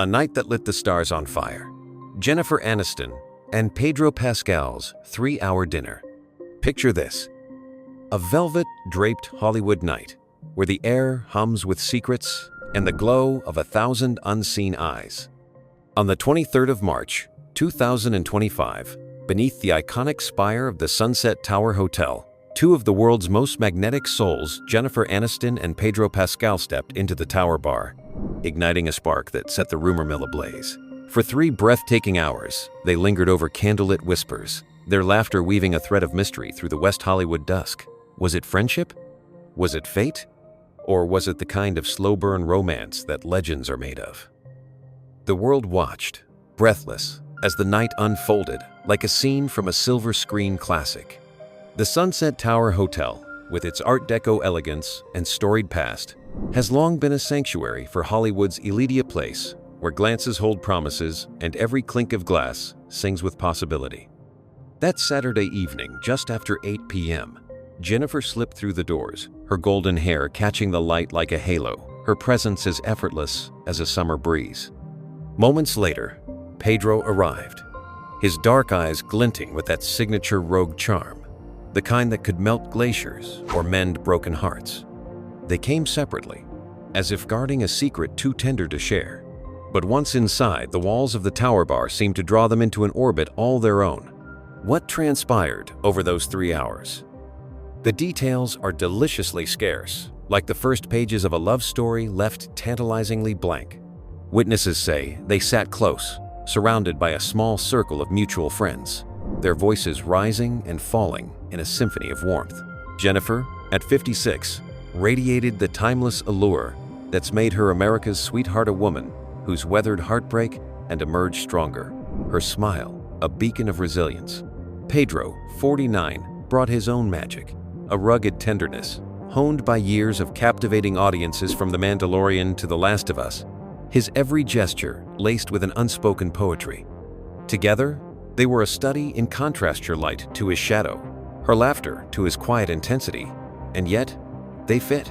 A night that lit the stars on fire. Jennifer Aniston and Pedro Pascal's 3-hour dinner. Picture this: a velvet-draped Hollywood night where the air hums with secrets and the glow of 1,000 unseen eyes. On the 23rd of March, 2025, beneath the iconic spire of the Sunset Tower Hotel, two of the world's most magnetic souls, Jennifer Aniston and Pedro Pascal, stepped into the Tower Bar, igniting a spark that set the rumor mill ablaze. For 3 breathtaking hours, they lingered over candlelit whispers, their laughter weaving a thread of mystery through the West Hollywood dusk. Was it friendship? Was it fate? Or was it the kind of slow-burn romance that legends are made of? The world watched, breathless, as the night unfolded like a scene from a silver screen classic. The Sunset Tower Hotel, with its Art Deco elegance and storied past, has long been a sanctuary for Hollywood's elite place, where glances hold promises and every clink of glass sings with possibility. That Saturday evening, just after 8 p.m., Jennifer slipped through the doors, her golden hair catching the light like a halo, her presence as effortless as a summer breeze. Moments later, Pedro arrived, his dark eyes glinting with that signature rogue charm, the kind that could melt glaciers or mend broken hearts. They came separately, as if guarding a secret too tender to share. But once inside, the walls of the Tower Bar seemed to draw them into an orbit all their own. What transpired over those 3 hours? The details are deliciously scarce, like the first pages of a love story left tantalizingly blank. Witnesses say they sat close, surrounded by a small circle of mutual friends, their voices rising and falling in a symphony of warmth. Jennifer, at 56, radiated the timeless allure that's made her America's sweetheart, a woman who's weathered heartbreak and emerged stronger, her smile a beacon of resilience. Pedro, 49, brought his own magic, a rugged tenderness, honed by years of captivating audiences from The Mandalorian to The Last of Us, his every gesture laced with an unspoken poetry. Together, they were a study in contrast, her light to his shadow, her laughter to his quiet intensity, and yet, they fit.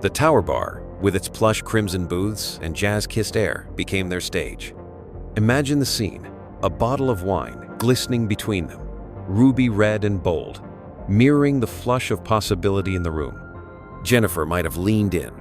The Tower Bar, with its plush crimson booths and jazz-kissed air, became their stage. Imagine the scene: a bottle of wine glistening between them, ruby red and bold, mirroring the flush of possibility in the room. Jennifer might have leaned in,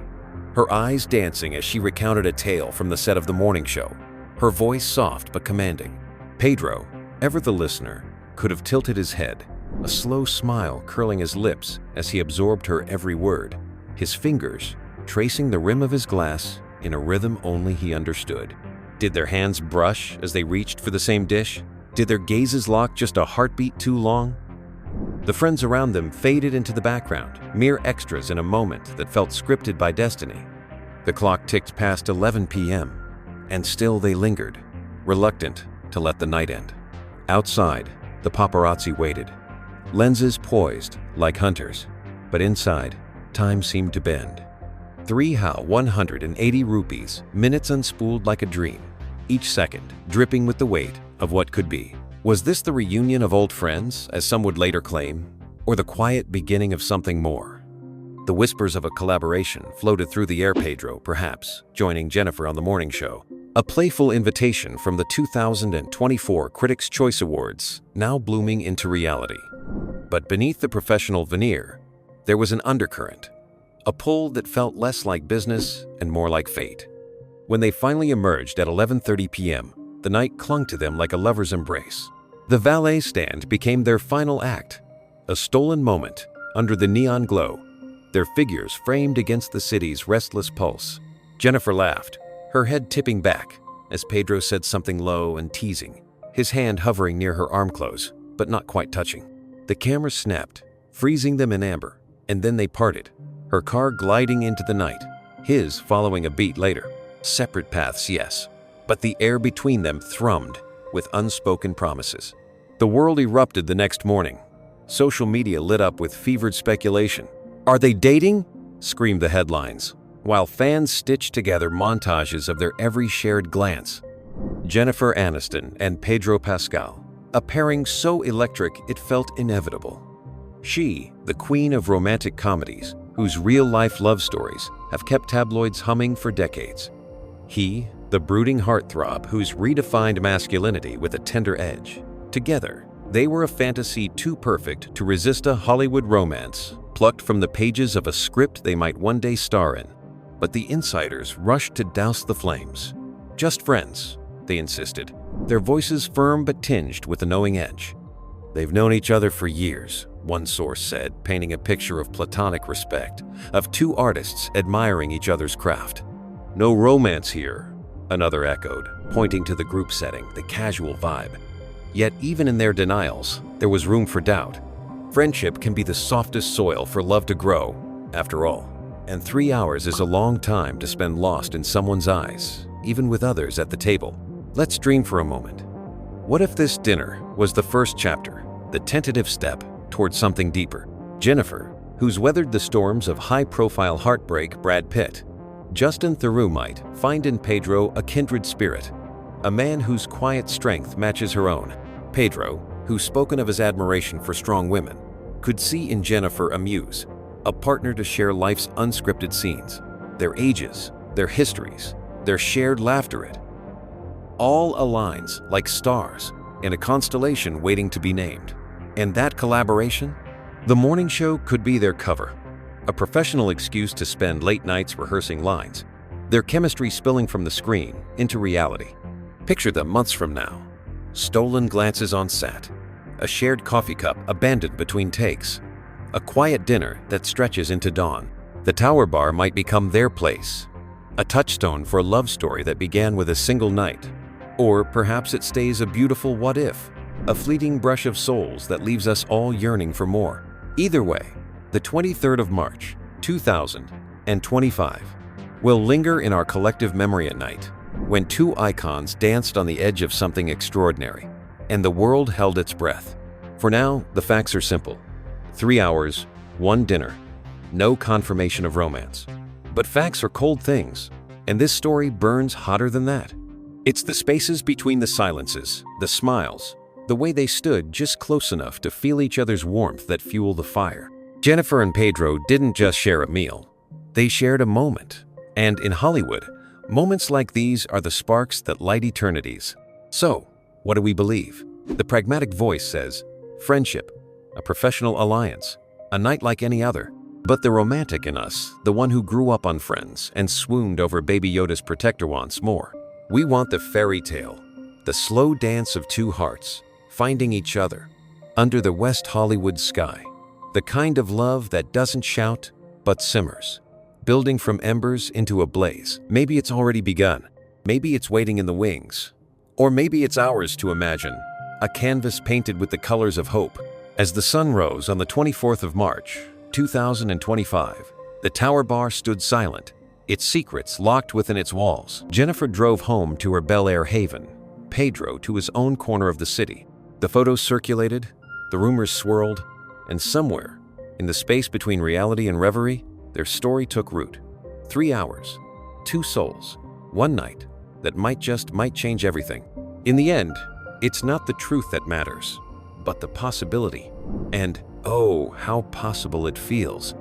her eyes dancing as she recounted a tale from the set of the morning show, her voice soft but commanding. Pedro, ever the listener, could have tilted his head, a slow smile curling his lips as he absorbed her every word, his fingers tracing the rim of his glass in a rhythm only he understood. Did their hands brush as they reached for the same dish? Did their gazes lock just a heartbeat too long? The friends around them faded into the background, mere extras in a moment that felt scripted by destiny. The clock ticked past 11 p.m., and still they lingered, reluctant to let the night end. Outside, the paparazzi waited, lenses poised like hunters, but inside, time seemed to bend. 180 rupees, minutes unspooled like a dream, each second dripping with the weight of what could be. Was this the reunion of old friends, as some would later claim, or the quiet beginning of something more? The whispers of a collaboration floated through the air, Pedro, perhaps, joining Jennifer on the morning show. A playful invitation from the 2024 Critics' Choice Awards, now blooming into reality. But beneath the professional veneer, there was an undercurrent, a pull that felt less like business and more like fate. When they finally emerged at 11:30 p.m., the night clung to them like a lover's embrace. The valet stand became their final act, a stolen moment under the neon glow, their figures framed against the city's restless pulse. Jennifer laughed, her head tipping back as Pedro said something low and teasing, his hand hovering near her arm close, but not quite touching. The camera snapped, freezing them in amber, and then they parted, her car gliding into the night, his following a beat later. Separate paths, yes, but the air between them thrummed with unspoken promises. The world erupted the next morning. Social media lit up with fevered speculation. "Are they dating?" screamed the headlines, while fans stitched together montages of their every shared glance. Jennifer Aniston and Pedro Pascal, a pairing so electric it felt inevitable. She, the queen of romantic comedies, whose real-life love stories have kept tabloids humming for decades. He, the brooding heartthrob who's redefined masculinity with a tender edge. Together, they were a fantasy too perfect to resist a Hollywood romance, plucked from the pages of a script they might one day star in. But the insiders rushed to douse the flames. "Just friends," they insisted, their voices firm but tinged with a knowing edge. "They've known each other for years," one source said, painting a picture of platonic respect, of two artists admiring each other's craft. "No romance here," another echoed, pointing to the group setting, the casual vibe. Yet even in their denials, there was room for doubt. Friendship can be the softest soil for love to grow, after all. And 3 hours is a long time to spend lost in someone's eyes, even with others at the table. Let's dream for a moment. What if this dinner was the first chapter, the tentative step towards something deeper? Jennifer, who's weathered the storms of high-profile heartbreak, Brad Pitt. Justin Theroux might find in Pedro a kindred spirit, a man whose quiet strength matches her own. Pedro, who's spoken of his admiration for strong women, could see in Jennifer a muse, a partner to share life's unscripted scenes, their ages, their histories, their shared laughter. It all aligns like stars in a constellation waiting to be named. And that collaboration? The morning show could be their cover, a professional excuse to spend late nights rehearsing lines, their chemistry spilling from the screen into reality. Picture them months from now. Stolen glances on set, a shared coffee cup abandoned between takes, a quiet dinner that stretches into dawn. The Tower Bar might become their place, a touchstone for a love story that began with a single night. Or perhaps it stays a beautiful what-if, a fleeting brush of souls that leaves us all yearning for more. Either way, the 23rd of March, 2025, will linger in our collective memory at night, when two icons danced on the edge of something extraordinary, and the world held its breath. For now, the facts are simple. 3 hours, one dinner, no confirmation of romance. But facts are cold things, and this story burns hotter than that. It's the spaces between the silences, the smiles, the way they stood just close enough to feel each other's warmth that fuel the fire. Jennifer and Pedro didn't just share a meal, they shared a moment. And in Hollywood, moments like these are the sparks that light eternities. So, what do we believe? The pragmatic voice says, friendship, a professional alliance, a night like any other. But the romantic in us, the one who grew up on Friends and swooned over Baby Yoda's protector, wants more. We want the fairy tale, the slow dance of two hearts, finding each other, under the West Hollywood sky. The kind of love that doesn't shout, but simmers, building from embers into a blaze. Maybe it's already begun. Maybe it's waiting in the wings. Or maybe it's ours to imagine, a canvas painted with the colors of hope. As the sun rose on the 24th of March, 2025, the Tower Bar stood silent, its secrets locked within its walls. Jennifer drove home to her Bel Air haven, Pedro to his own corner of the city. The photos circulated, the rumors swirled, and somewhere, in the space between reality and reverie, their story took root. 3 hours, two souls, one night that might change everything. In the end, it's not the truth that matters, but the possibility. And oh, how possible it feels.